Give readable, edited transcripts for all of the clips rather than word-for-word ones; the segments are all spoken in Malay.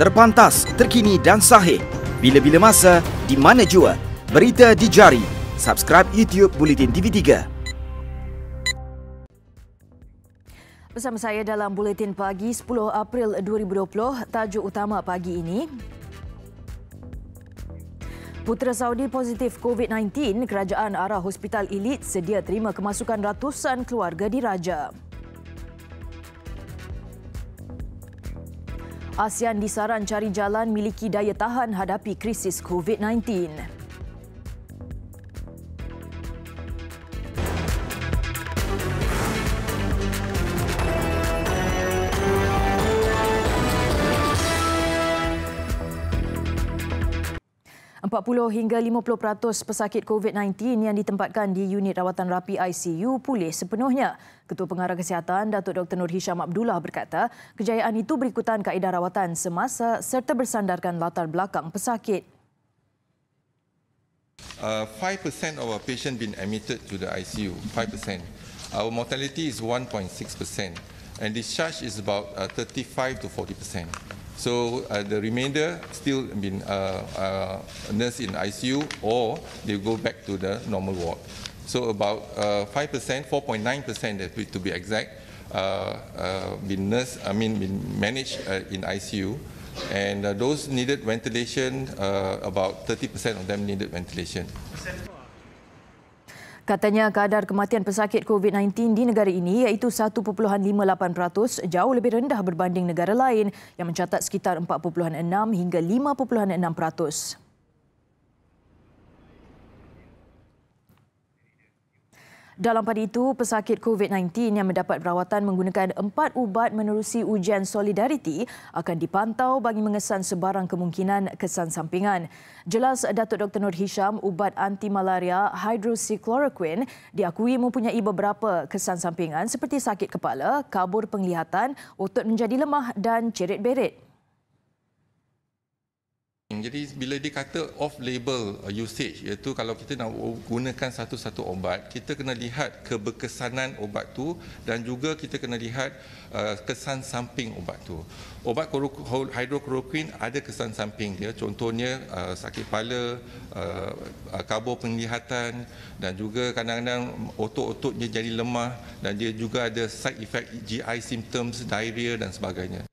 Terpantas, terkini dan sahih. Bila-bila masa, di mana jua. Berita di jari. Subscribe YouTube Buletin TV3. Bersama saya dalam Buletin Pagi 10 April 2020, tajuk utama pagi ini. Putera Saudi positif COVID-19, kerajaan arah hospital elit sedia terima kemasukan ratusan keluarga diraja. ASEAN disaran cari jalan miliki daya tahan hadapi krisis COVID-19. .40 hingga 50% pesakit COVID-19 yang ditempatkan di unit rawatan rapi ICU pulih sepenuhnya. Ketua Pengarah Kesihatan Datuk Dr. Nur Hisham Abdullah berkata, kejayaan itu berikutan kaedah rawatan semasa serta bersandarkan latar belakang pesakit. 5% of our patient been admitted to the ICU, 5%. Our mortality is 1.6% and discharge is about 35 to 40%. So the remainder still been nursed in ICU or they go back to the normal ward. So about 5%, 4.9% to be exact, been managed in ICU, and those needed ventilation. About 30% of them needed ventilation. Katanya kadar kematian pesakit COVID-19 di negara ini iaitu 1.58%, jauh lebih rendah berbanding negara lain yang mencatat sekitar 4.6 hingga 5.6%. Dalam pada itu, pesakit COVID-19 yang mendapat perawatan menggunakan 4 ubat menerusi ujian solidariti akan dipantau bagi mengesan sebarang kemungkinan kesan sampingan. Jelas Datuk Dr. Nur Hisham, ubat anti-malaria hydroxychloroquine diakui mempunyai beberapa kesan sampingan seperti sakit kepala, kabur penglihatan, otot menjadi lemah dan cerit-berit. Jadi bila dikata off-label usage, iaitu kalau kita nak gunakan satu-satu obat, kita kena lihat keberkesanan obat tu dan juga kita kena lihat kesan samping obat tu. Obat hydroxychloroquine ada kesan samping dia, contohnya sakit kepala, kabur penglihatan dan juga kadang-kadang otot-ototnya jadi lemah dan dia juga ada side effect GI symptoms, diarrhea dan sebagainya.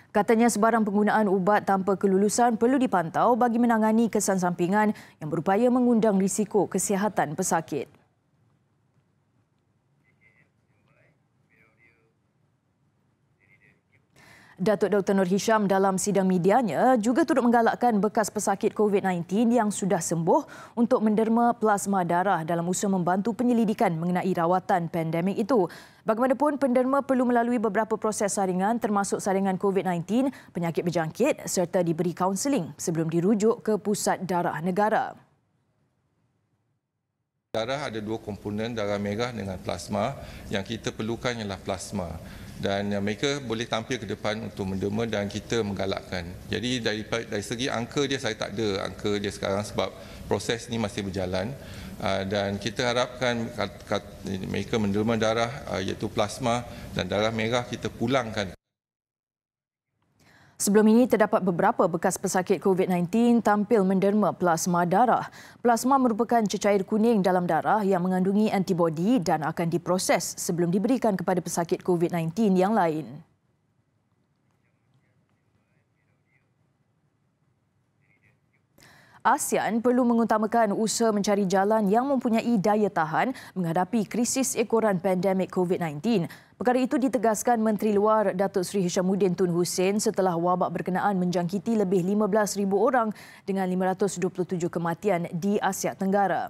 Katanya sebarang penggunaan ubat tanpa kelulusan perlu dipantau bagi menangani kesan sampingan yang berupaya mengundang risiko kesihatan pesakit. Datuk Dr. Nur Hisham dalam sidang medianya juga turut menggalakkan bekas pesakit COVID-19 yang sudah sembuh untuk menderma plasma darah dalam usaha membantu penyelidikan mengenai rawatan pandemik itu. Bagaimanapun, penderma perlu melalui beberapa proses saringan termasuk saringan COVID-19, penyakit berjangkit serta diberi kaunseling sebelum dirujuk ke pusat darah negara. Darah ada 2 komponen, darah merah dengan plasma. Yang kita perlukan ialah plasma. Dan mereka boleh tampil ke depan untuk menderma dan kita menggalakkan. Jadi dari segi angka dia, saya tak ada angka dia sekarang sebab proses ini masih berjalan. Dan kita harapkan mereka menderma darah iaitu plasma dan darah merah kita pulangkan. Sebelum ini, terdapat beberapa bekas pesakit COVID-19 tampil menderma plasma darah. Plasma merupakan cecair kuning dalam darah yang mengandungi antibodi dan akan diproses sebelum diberikan kepada pesakit COVID-19 yang lain. ASEAN perlu mengutamakan usaha mencari jalan yang mempunyai daya tahan menghadapi krisis ekoran pandemik COVID-19. Perkara itu ditegaskan Menteri Luar Datuk Seri Hishamuddin Tun Hussein setelah wabak berkenaan menjangkiti lebih 15,000 orang dengan 527 kematian di Asia Tenggara.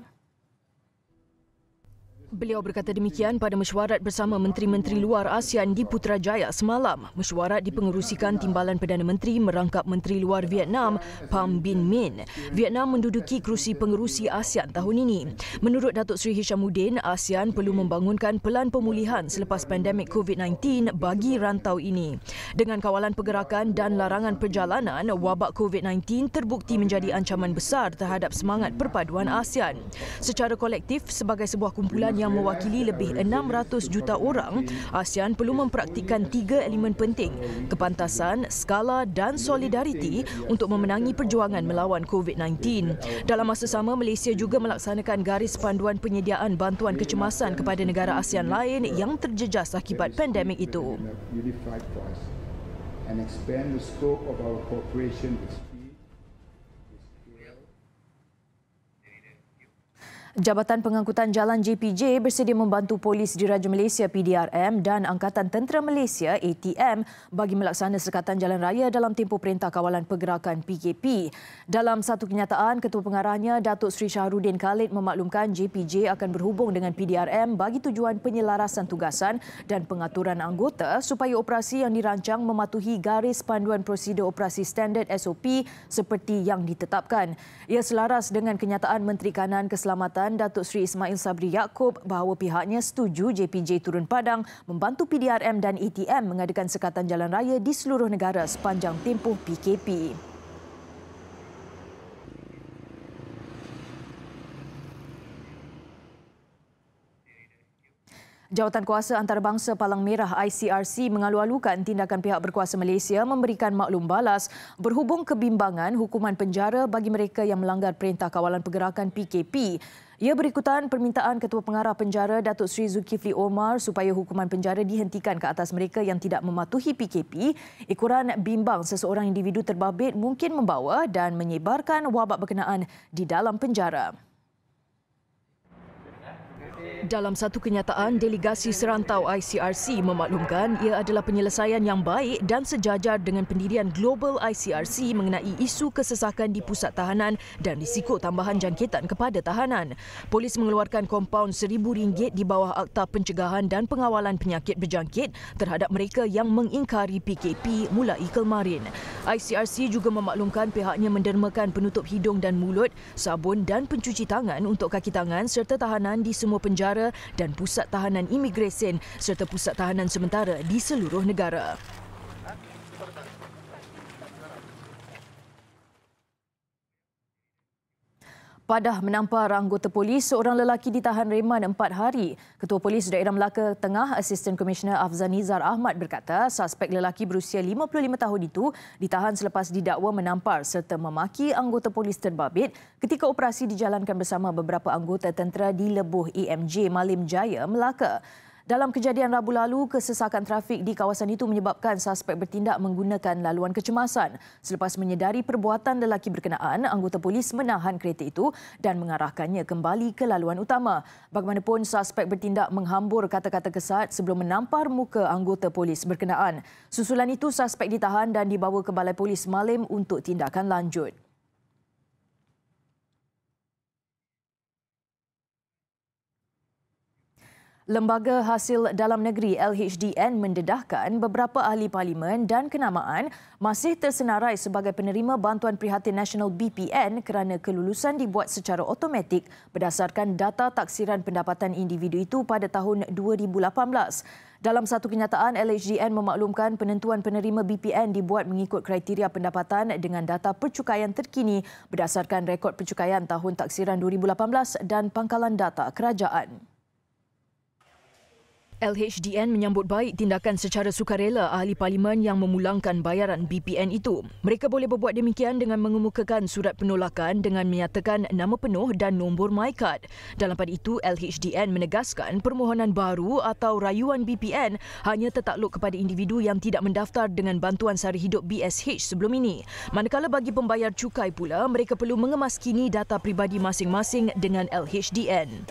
Beliau berkata demikian pada mesyuarat bersama Menteri-Menteri Luar ASEAN di Putrajaya semalam. Mesyuarat dipengerusikan Timbalan Perdana Menteri merangkap Menteri Luar Vietnam, Pham Binh Minh. Vietnam menduduki kerusi pengerusi ASEAN tahun ini. Menurut Datuk Seri Hishamuddin, ASEAN perlu membangunkan pelan pemulihan selepas pandemik COVID-19 bagi rantau ini. Dengan kawalan pergerakan dan larangan perjalanan, wabak COVID-19 terbukti menjadi ancaman besar terhadap semangat perpaduan ASEAN. Secara kolektif, sebagai sebuah kumpulan yang mewakili lebih 600 juta orang, ASEAN perlu mempraktikkan 3 elemen penting: kepantasan, skala dan solidariti untuk memenangi perjuangan melawan COVID-19. Dalam masa sama, Malaysia juga melaksanakan garis panduan penyediaan bantuan kecemasan kepada negara ASEAN lain yang terjejas akibat pandemik itu. And expand the scope of our cooperation with Jabatan Pengangkutan Jalan JPJ bersedia membantu Polis Diraja Malaysia PDRM dan Angkatan Tentera Malaysia ATM bagi melaksana sekatan jalan raya dalam tempoh Perintah Kawalan Pergerakan PKP. Dalam satu kenyataan, Ketua Pengarahnya Datuk Seri Shahruddin Khalid memaklumkan JPJ akan berhubung dengan PDRM bagi tujuan penyelarasan tugasan dan pengaturan anggota supaya operasi yang dirancang mematuhi garis panduan prosedur operasi standard SOP seperti yang ditetapkan. Ia selaras dengan kenyataan Menteri Kanan Keselamatan Datuk Seri Ismail Sabri Yaakob bahawa pihaknya setuju JPJ turun padang membantu PDRM dan ATM mengadakan sekatan jalan raya di seluruh negara sepanjang tempoh PKP. Jawatan Kuasa Antarabangsa Palang Merah ICRC mengalu-alukan tindakan pihak berkuasa Malaysia memberikan maklum balas berhubung kebimbangan hukuman penjara bagi mereka yang melanggar Perintah Kawalan Pergerakan PKP. Ia berikutan permintaan Ketua Pengarah Penjara Datuk Seri Zulkifli Omar supaya hukuman penjara dihentikan ke atas mereka yang tidak mematuhi PKP. Ukuran bimbang seseorang individu terbabit mungkin membawa dan menyebarkan wabak berkenaan di dalam penjara. Dalam satu kenyataan, delegasi serantau ICRC memaklumkan ia adalah penyelesaian yang baik dan sejajar dengan pendirian Global ICRC mengenai isu kesesakan di pusat tahanan dan risiko tambahan jangkitan kepada tahanan. Polis mengeluarkan kompaun RM1,000 di bawah Akta Pencegahan dan Pengawalan Penyakit Berjangkit terhadap mereka yang mengingkari PKP mulai kemarin. ICRC juga memaklumkan pihaknya mendermakan penutup hidung dan mulut, sabun dan pencuci tangan untuk kaki tangan serta tahanan di semua penjara dan pusat tahanan imigresen serta pusat tahanan sementara di seluruh negara. Padah menampar anggota polis, seorang lelaki ditahan reman 4 hari. Ketua Polis Daerah Melaka Tengah, Asisten Komisioner Afzan Nizar Ahmad berkata, suspek lelaki berusia 55 tahun itu ditahan selepas didakwa menampar serta memaki anggota polis terbabit ketika operasi dijalankan bersama beberapa anggota tentera di Lebuh AMJ Malim Jaya, Melaka. Dalam kejadian Rabu lalu, kesesakan trafik di kawasan itu menyebabkan suspek bertindak menggunakan laluan kecemasan. Selepas menyedari perbuatan lelaki berkenaan, anggota polis menahan kereta itu dan mengarahkannya kembali ke laluan utama. Bagaimanapun, suspek bertindak menghambur kata-kata kesat sebelum menampar muka anggota polis berkenaan. Susulan itu, suspek ditahan dan dibawa ke Balai Polis Malim untuk tindakan lanjut. Lembaga Hasil Dalam Negeri LHDN mendedahkan beberapa ahli parlimen dan kenamaan masih tersenarai sebagai penerima bantuan prihatin nasional BPN kerana kelulusan dibuat secara automatik berdasarkan data taksiran pendapatan individu itu pada tahun 2018. Dalam satu kenyataan, LHDN memaklumkan penentuan penerima BPN dibuat mengikut kriteria pendapatan dengan data percukaian terkini berdasarkan rekod percukaian tahun taksiran 2018 dan pangkalan data kerajaan. LHDN menyambut baik tindakan secara sukarela ahli parlimen yang memulangkan bayaran BPN itu. Mereka boleh berbuat demikian dengan mengemukakan surat penolakan dengan menyatakan nama penuh dan nombor MyCard. Dalam pada itu, LHDN menegaskan permohonan baru atau rayuan BPN hanya tertakluk kepada individu yang tidak mendaftar dengan bantuan sara hidup BSH sebelum ini. Manakala bagi pembayar cukai pula, mereka perlu mengemaskini data pribadi masing-masing dengan LHDN.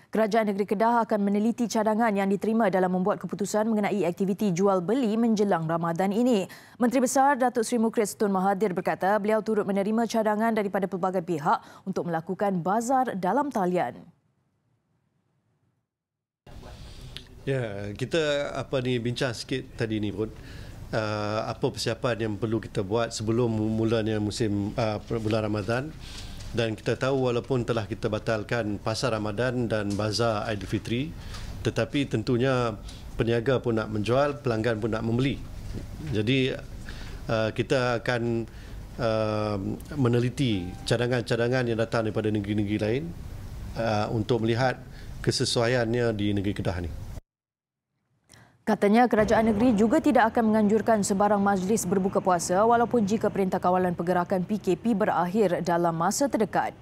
Kerajaan Negeri Kedah akan meneliti cadangan yang diterima dalam membuat keputusan mengenai aktiviti jual-beli menjelang Ramadan ini. Menteri Besar Datuk Seri Mukrid Tun Mahathir berkata beliau turut menerima cadangan daripada pelbagai pihak untuk melakukan bazar dalam talian. Ya, kita bincang sikit tadi ni pun. Apa persiapan yang perlu kita buat sebelum mulanya musim bulan Ramadan. Dan kita tahu walaupun telah kita batalkan pasar Ramadan dan bazar Aidilfitri, tetapi tentunya peniaga pun nak menjual, pelanggan pun nak membeli. Jadi kita akan meneliti cadangan-cadangan yang datang daripada negeri-negeri lain untuk melihat kesesuaiannya di negeri Kedah ni. Katanya kerajaan negeri juga tidak akan menganjurkan sebarang majlis berbuka puasa walaupun jika Perintah Kawalan Pergerakan PKP berakhir dalam masa terdekat.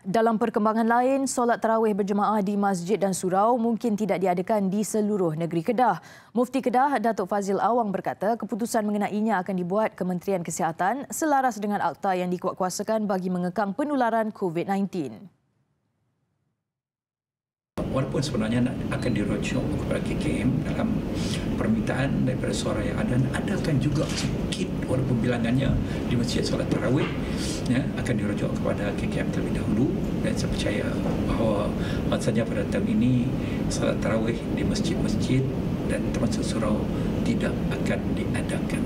Dalam perkembangan lain, solat tarawih berjemaah di masjid dan surau mungkin tidak diadakan di seluruh negeri Kedah. Mufti Kedah, Datuk Fazil Awang berkata keputusan mengenainya akan dibuat Kementerian Kesihatan selaras dengan akta yang dikuatkuasakan bagi mengekang penularan COVID-19. Walaupun sebenarnya akan dirujuk kepada KKM dalam permintaan daripada suara yang adakan juga sedikit walaupun bilangannya di masjid solat tarawih akan dirujuk kepada KKM terlebih dahulu, dan saya percaya bahawa saja pada tahun ini solat tarawih di masjid-masjid dan termasuk surau tidak akan diadakan.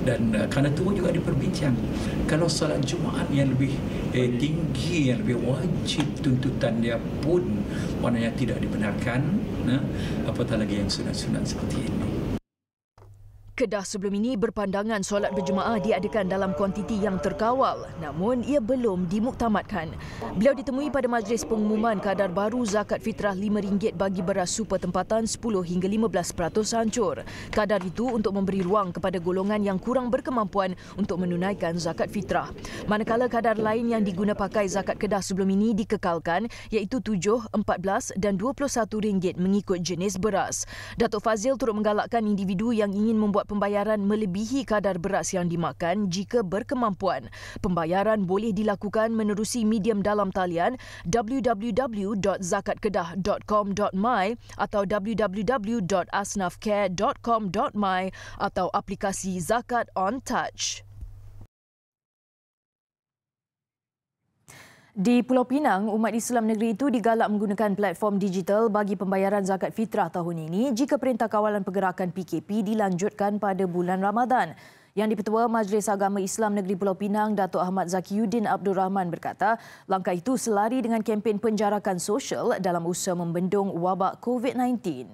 Dan kerana itu juga diperbincang, kalau solat Jumaat yang lebih tinggi, yang lebih wajib tuntutan dia pun maknanya tidak dibenarkan, apatah lagi yang sunat-sunat seperti ini. Kedah sebelum ini berpandangan solat berjemaah diadakan dalam kuantiti yang terkawal, namun ia belum dimuktamadkan. Beliau ditemui pada majlis pengumuman kadar baru zakat fitrah RM5 bagi beras super tempatan 10 hingga 15% hancur. Kadar itu untuk memberi ruang kepada golongan yang kurang berkemampuan untuk menunaikan zakat fitrah. Manakala kadar lain yang diguna pakai zakat Kedah sebelum ini dikekalkan, iaitu RM7, RM14 dan RM21 mengikut jenis beras. Datuk Fazil turut menggalakkan individu yang ingin membuat pembayaran melebihi kadar beras yang dimakan jika berkemampuan. Pembayaran boleh dilakukan menerusi medium dalam talian www.zakatkedah.com.my atau www.asnafcare.com.my atau aplikasi Zakat on Touch. Di Pulau Pinang, umat Islam negeri itu digalak menggunakan platform digital bagi pembayaran zakat fitrah tahun ini jika Perintah Kawalan Pergerakan PKP dilanjutkan pada bulan Ramadan. Yang di-Pertua Majlis Agama Islam Negeri Pulau Pinang, Datuk Ahmad Zakiyuddin Abdul Rahman berkata, langkah itu selari dengan kempen penjarakan sosial dalam usaha membendung wabak COVID-19.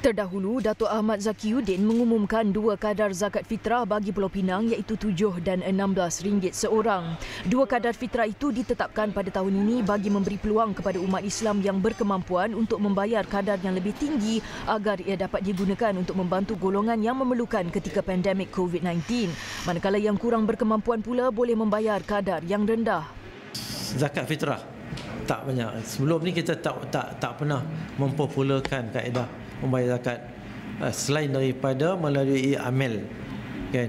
Terdahulu, Datuk Ahmad Zakiyuddin mengumumkan 2 kadar zakat fitrah bagi Pulau Pinang iaitu RM7 dan RM16 seorang. 2 kadar fitrah itu ditetapkan pada tahun ini bagi memberi peluang kepada umat Islam yang berkemampuan untuk membayar kadar yang lebih tinggi agar ia dapat digunakan untuk membantu golongan yang memerlukan ketika pandemik COVID-19. Manakala yang kurang berkemampuan pula boleh membayar kadar yang rendah. Zakat fitrah tak banyak. Sebelum ni kita tak pernah mempopularkan kaedah membayar zakat selain daripada melalui amal, kan.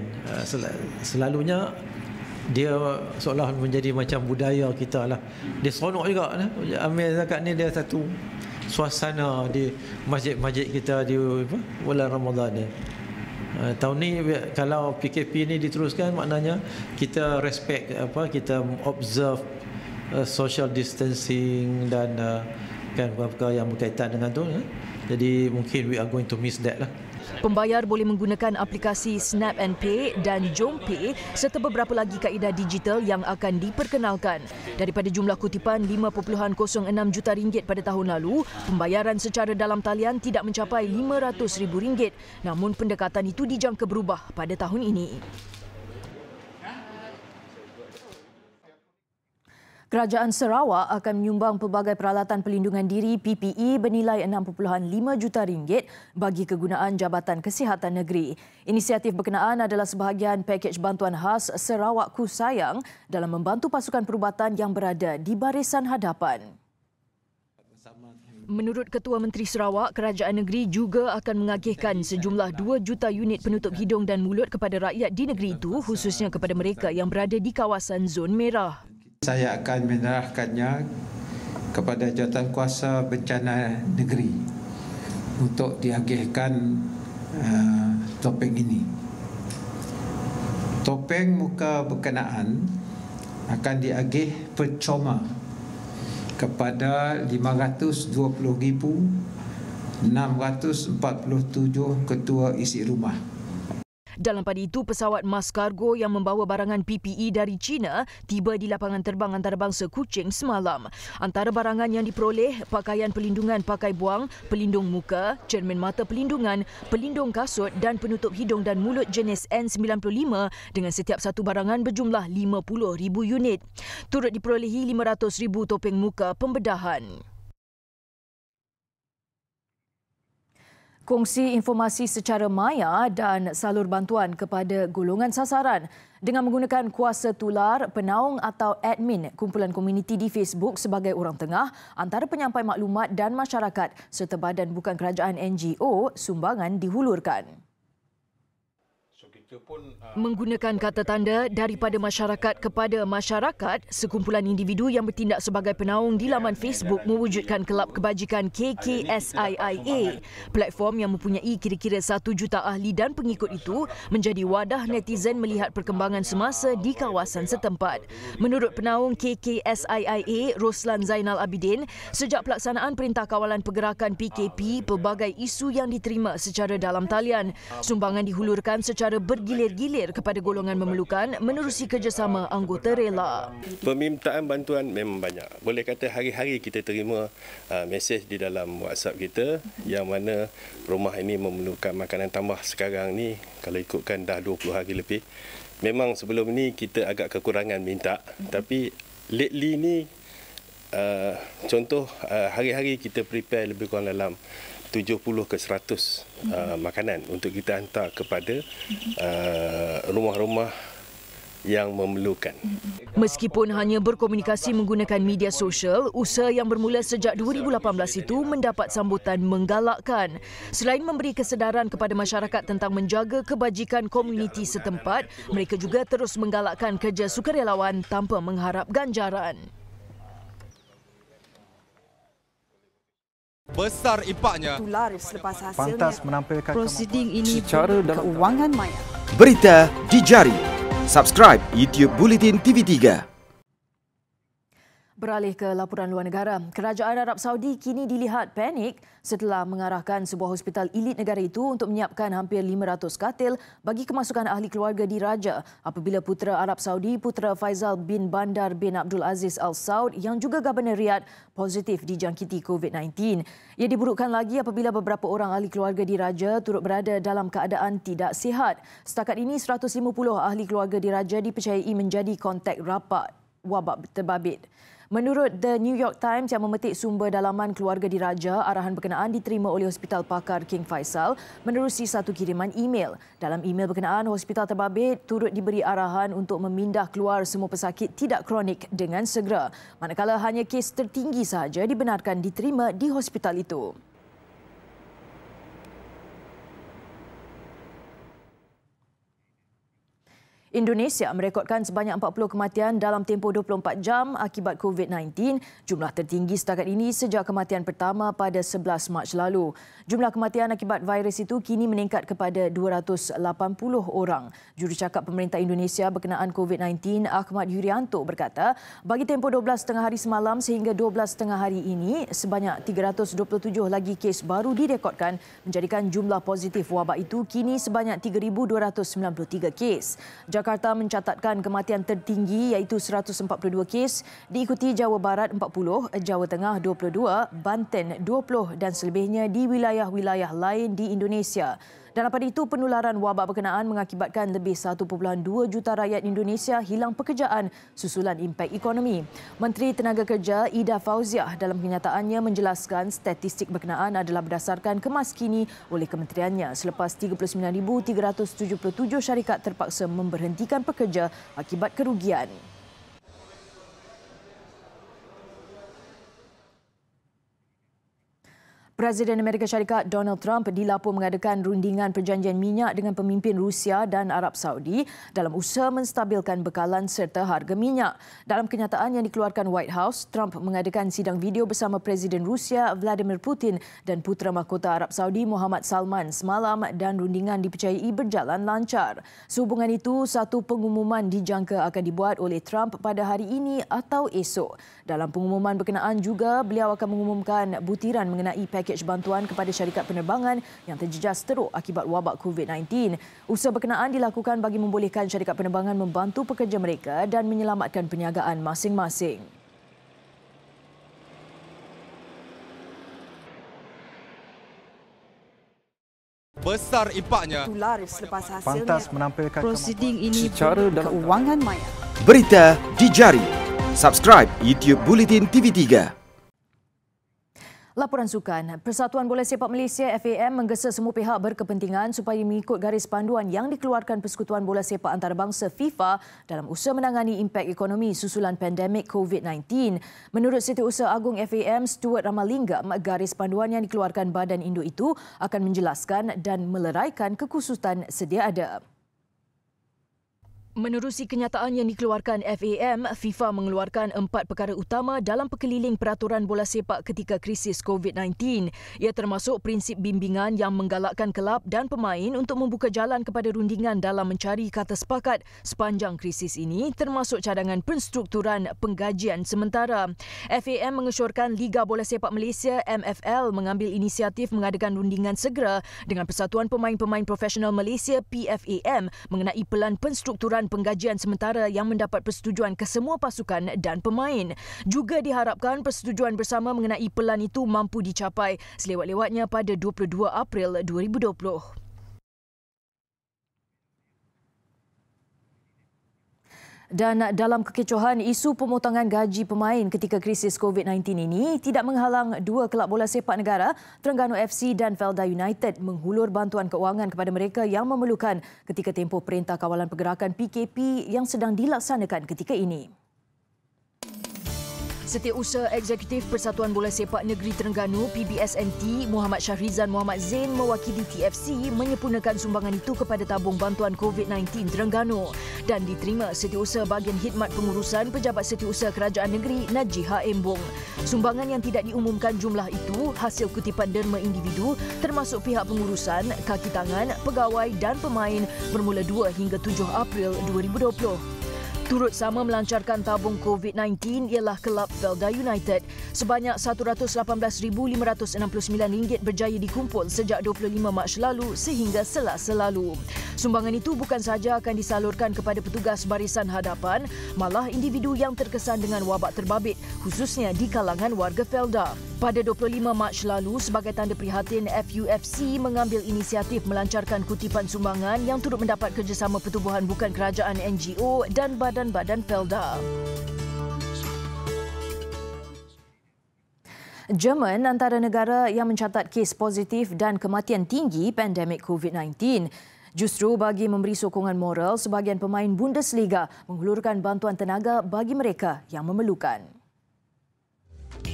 Selalunya dia seolah menjadi macam budaya kita lah. Dia seronok juga amal zakat ni, dia satu suasana di masjid-masjid kita di bulan Ramadan ni. Tahun ni kalau PKP ni diteruskan, maknanya kita respect kita observe social distancing dan kan perkara yang berkaitan dengan tu. Jadi mungkin we are going to miss that lah. Pembayar boleh menggunakan aplikasi Snap and Pay dan JomPay serta beberapa lagi kaedah digital yang akan diperkenalkan. Daripada jumlah kutipan RM5.06 juta pada tahun lalu, pembayaran secara dalam talian tidak mencapai RM500,000. Namun pendekatan itu dijangka berubah pada tahun ini. Kerajaan Sarawak akan menyumbang pelbagai peralatan pelindungan diri PPE bernilai RM6.5 juta bagi kegunaan Jabatan Kesihatan Negeri. Inisiatif berkenaan adalah sebahagian pakej bantuan khas Sarawakku Sayang dalam membantu pasukan perubatan yang berada di barisan hadapan. Menurut Ketua Menteri Sarawak, kerajaan negeri juga akan mengagihkan sejumlah 2 juta unit penutup hidung dan mulut kepada rakyat di negeri itu, khususnya kepada mereka yang berada di kawasan zon merah. Saya akan menyerahkannya kepada Jawatankuasa Bencana Negeri untuk diagihkan topeng ini. Topeng muka berkenaan akan diagih percuma kepada 520,647 ketua isi rumah. Dalam pada itu, pesawat mas kargo yang membawa barangan PPE dari China tiba di lapangan terbang antarabangsa Kuching semalam. Antara barangan yang diperoleh, pakaian pelindungan pakai buang, pelindung muka, cermin mata pelindungan, pelindung kasut dan penutup hidung dan mulut jenis N95 dengan setiap satu barangan berjumlah 50,000 unit. Turut diperolehi 500,000 topeng muka pembedahan. Kongsi informasi secara maya dan salur bantuan kepada golongan sasaran dengan menggunakan kuasa tular, penaung atau admin kumpulan komuniti di Facebook sebagai orang tengah antara penyampai maklumat dan masyarakat serta badan bukan kerajaan NGO, sumbangan dihulurkan. Menggunakan kata tanda daripada masyarakat kepada masyarakat, sekumpulan individu yang bertindak sebagai penaung di laman Facebook mewujudkan kelab kebajikan KKSIIA. Platform yang mempunyai kira-kira 1 juta ahli dan pengikut itu menjadi wadah netizen melihat perkembangan semasa di kawasan setempat. Menurut penaung KKSIIA, Roslan Zainal Abidin, sejak pelaksanaan Perintah Kawalan Pergerakan PKP, pelbagai isu yang diterima secara dalam talian. Sumbangan dihulurkan secara bergilir-gilir kepada golongan memerlukan menerusi kerjasama anggota rela. Permintaan bantuan memang banyak. Boleh kata hari-hari kita terima mesej di dalam WhatsApp kita yang mana rumah ini memerlukan makanan tambah sekarang ni kalau ikutkan dah 20 hari lebih. Memang sebelum ni kita agak kekurangan minta, tapi lately ni contoh hari-hari kita prepare lebih kurang dalam 70 ke 100 makanan untuk kita hantar kepada rumah-rumah yang memerlukan. Meskipun hanya berkomunikasi menggunakan media sosial, usaha yang bermula sejak 2018 itu mendapat sambutan menggalakkan. Selain memberi kesedaran kepada masyarakat tentang menjaga kebajikan komuniti setempat, mereka juga terus menggalakkan kerja sukarelawan tanpa mengharap ganjaran. Besar impaknya. Selepas hasilnya, pantas menampilkan prosiding ini secara dalam keuangan maya. Berita di jari. Subscribe YouTube Bulletin TV3. Beralih ke laporan luar negara, Kerajaan Arab Saudi kini dilihat panik setelah mengarahkan sebuah hospital elit negara itu untuk menyiapkan hampir 500 katil bagi kemasukan ahli keluarga diraja apabila putera Arab Saudi, Putera Faisal bin Bandar bin Abdul Aziz Al Saud yang juga Governor Riyadh positif dijangkiti COVID-19. Ia diburukkan lagi apabila beberapa orang ahli keluarga diraja turut berada dalam keadaan tidak sihat. Setakat ini 150 ahli keluarga diraja dipercayai menjadi kontak rapat wabak terbabit. Menurut The New York Times yang memetik sumber dalaman keluarga diraja, arahan berkenaan diterima oleh Hospital Pakar King Faisal menerusi satu kiriman email. Dalam email berkenaan, hospital terbabit turut diberi arahan untuk memindah keluar semua pesakit tidak kronik dengan segera, manakala hanya kes tertinggi sahaja dibenarkan diterima di hospital itu. Indonesia merekodkan sebanyak 40 kematian dalam tempoh 24 jam akibat COVID-19, jumlah tertinggi setakat ini sejak kematian pertama pada 11 Mac lalu. Jumlah kematian akibat virus itu kini meningkat kepada 280 orang. Jurucakap Pemerintah Indonesia berkenaan COVID-19, Ahmad Yuryanto berkata, bagi tempoh 12 hari semalam sehingga 12 hari ini, sebanyak 327 lagi kes baru direkodkan, menjadikan jumlah positif wabak itu kini sebanyak 3,293 kes. Jakarta mencatatkan kematian tertinggi iaitu 142 kes, diikuti Jawa Barat 40, Jawa Tengah 22, Banten 20 dan selebihnya di wilayah-wilayah lain di Indonesia. Dalam pada itu, penularan wabak berkenaan mengakibatkan lebih 1.2 juta rakyat Indonesia hilang pekerjaan susulan impak ekonomi. Menteri Tenaga Kerja Ida Fauziah dalam kenyataannya menjelaskan statistik berkenaan adalah berdasarkan kemas kini oleh kementeriannya selepas 39,377 syarikat terpaksa memberhentikan pekerja akibat kerugian. Presiden Amerika Syarikat Donald Trump dilapor mengadakan rundingan perjanjian minyak dengan pemimpin Rusia dan Arab Saudi dalam usaha menstabilkan bekalan serta harga minyak. Dalam kenyataan yang dikeluarkan White House, Trump mengadakan sidang video bersama Presiden Rusia Vladimir Putin dan Putera Mahkota Arab Saudi Muhammad Salman semalam dan rundingan dipercayai berjalan lancar. Sehubungan itu, satu pengumuman dijangka akan dibuat oleh Trump pada hari ini atau esok. Dalam pengumuman berkenaan juga, beliau akan mengumumkan butiran mengenai pakej pakej bantuan kepada syarikat penerbangan yang terjejas teruk akibat wabak COVID-19. Usaha berkenaan dilakukan bagi membolehkan syarikat penerbangan membantu pekerja mereka dan menyelamatkan perniagaan masing-masing. Besar impaknya. Tular selepas hasilnya. Pantas menampilkan prosiding ini secara dalam keuangan maya. Berita di jari. Subscribe YouTube Bulletin TV3. Laporan sukan, Persatuan Bola Sepak Malaysia FAM menggesa semua pihak berkepentingan supaya mengikut garis panduan yang dikeluarkan Persekutuan Bola Sepak Antarabangsa FIFA dalam usaha menangani impak ekonomi susulan pandemik COVID-19. Menurut Setiausaha Agung FAM, Stuart Ramalingam, garis panduan yang dikeluarkan badan induk itu akan menjelaskan dan meleraikan kekhususan sedia ada. Menerusi kenyataan yang dikeluarkan FAM, FIFA mengeluarkan 4 perkara utama dalam perkeliling peraturan bola sepak ketika krisis COVID-19. Ia termasuk prinsip bimbingan yang menggalakkan kelab dan pemain untuk membuka jalan kepada rundingan dalam mencari kata sepakat sepanjang krisis ini, termasuk cadangan penstrukturan penggajian sementara. FAM mengesyorkan Liga Bola Sepak Malaysia MFL mengambil inisiatif mengadakan rundingan segera dengan Persatuan Pemain-Pemain Profesional Malaysia PFAM mengenai pelan penstrukturan penggajian sementara yang mendapat persetujuan kesemua pasukan dan pemain. Juga diharapkan persetujuan bersama mengenai pelan itu mampu dicapai selewat-lewatnya pada 22 April 2020. Dan dalam kekecohan, isu pemotongan gaji pemain ketika krisis COVID-19 ini tidak menghalang dua kelab bola sepak negara, Terengganu FC dan Felda United menghulur bantuan keuangan kepada mereka yang memerlukan ketika tempoh Perintah Kawalan Pergerakan PKP yang sedang dilaksanakan ketika ini. Setiausaha Eksekutif Persatuan Bola Sepak Negeri Terengganu PBSNT Muhammad Syahrizan Muhammad Zain mewakili TFC menyempurnakan sumbangan itu kepada tabung bantuan COVID-19 Terengganu dan diterima Setiausaha Bahagian Khidmat Pengurusan Pejabat Setiausaha Kerajaan Negeri Najih Embong. Sumbangan yang tidak diumumkan jumlah itu hasil kutipan derma individu termasuk pihak pengurusan, kaki tangan, pegawai dan pemain bermula 2 hingga 7 April 2020. Turut sama melancarkan tabung COVID-19 ialah kelab Felda United. Sebanyak RM118,569 berjaya dikumpul sejak 25 Mac lalu sehingga Selasa lalu. Sumbangan itu bukan sahaja akan disalurkan kepada petugas barisan hadapan, malah individu yang terkesan dengan wabak terbabit, khususnya di kalangan warga Felda. Pada 25 Mac lalu, sebagai tanda prihatin, FUFC mengambil inisiatif melancarkan kutipan sumbangan yang turut mendapat kerjasama pertubuhan bukan kerajaan NGO dan badan-badan Felda. Jerman antara negara yang mencatat kes positif dan kematian tinggi pandemik COVID-19. Justru bagi memberi sokongan moral, sebahagian pemain Bundesliga menghulurkan bantuan tenaga bagi mereka yang memerlukan.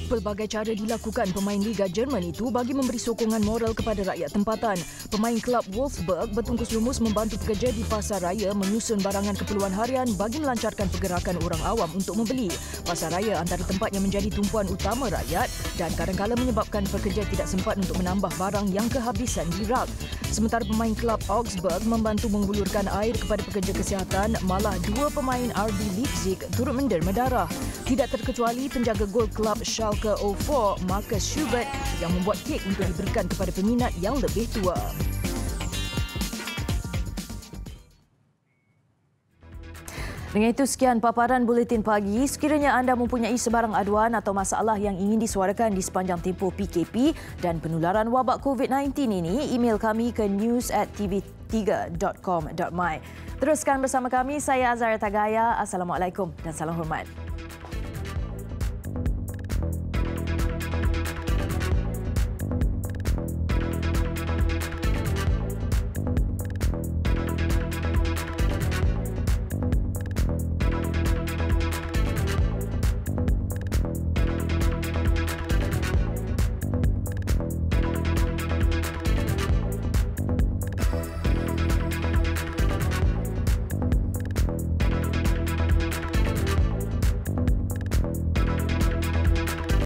Pelbagai cara dilakukan pemain Liga Jerman itu bagi memberi sokongan moral kepada rakyat tempatan. Pemain kelab Wolfsburg bertungkus lumus membantu pekerja di pasar raya menyusun barangan keperluan harian bagi melancarkan pergerakan orang awam untuk membeli. Pasar raya antara tempat yang menjadi tumpuan utama rakyat dan kadang-kadang menyebabkan pekerja tidak sempat untuk menambah barang yang kehabisan di rak. Sementara pemain kelab Augsburg membantu menghulurkan air kepada pekerja kesihatan, malah 2 pemain RB Leipzig turut menderma darah. Tidak terkecuali penjaga gol kelab Schalke 04, Marcus Schubert yang membuat kek untuk diberikan kepada peminat yang lebih tua. Dengan itu, sekian paparan Buletin Pagi. Sekiranya anda mempunyai sebarang aduan atau masalah yang ingin disuarakan di sepanjang tempoh PKP dan penularan wabak COVID-19 ini, email kami ke news@tv3.com.my. Teruskan bersama kami, saya Azhar Tagaya. Assalamualaikum dan salam hormat.